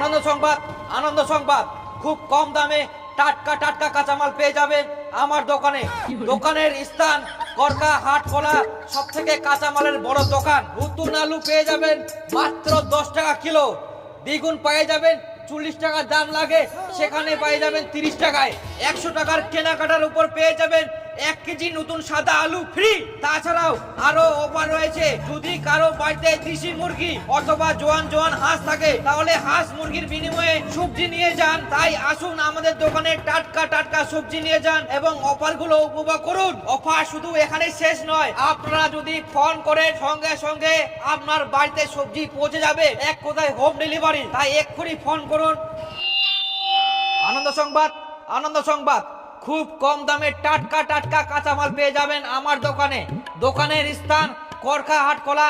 আনন্দ সংবাদ, আনন্দ সংবাদ, খুব কম দামে টাটকা টাটকা কাঁচামাল পেয়ে যাবেন আমার দোকানে। দোকানের স্থান করকা হাট কলা, সব থেকে কাঁচামালের বড় দোকান। নতুন আলু পেয়ে যাবেন মাত্র 10 টাকা কিলো। দ্বিগুণ পেয়ে যাবেন 40 টাকা দাম লাগে, সেখানে পেয়ে যাবেন 30 টাকায়। 100 টাকার কেনাকাটার উপর পেয়ে যাবেন 1 কেজি নতুন সাদা আলু ফ্রি। তাছাড়াও আরো অফার রয়েছে, যদি কারো বাড়িতে দেশি মুরগি অথবা জোয়ান জোয়ান হাঁস থাকে, তাহলে হাঁস মুরগির বিনিময়ে সবজি নিয়ে যান। তাই আসুন আমাদের দোকানে টাটকা টাটকা সবজি নিয়ে যান এবং অফারগুলো উপভোগ করুন। অফার শুধু এখানেই শেষ নয়, আপনারা যদি ফোন করেন সঙ্গে সঙ্গে আপনার বাড়িতে সবজি পৌঁছে যাবে, এক কথায় হোম ডেলিভারি। তাই এক্ষুনি ফোন করুন। আনন্দ সংবাদ, আনন্দ সংবাদ, খুব কম দামে টাটকা টাটকা কাঁচামাল পেয়ে যাবেন আমার দোকানে। দোকানের স্থান করকা হাট কলা,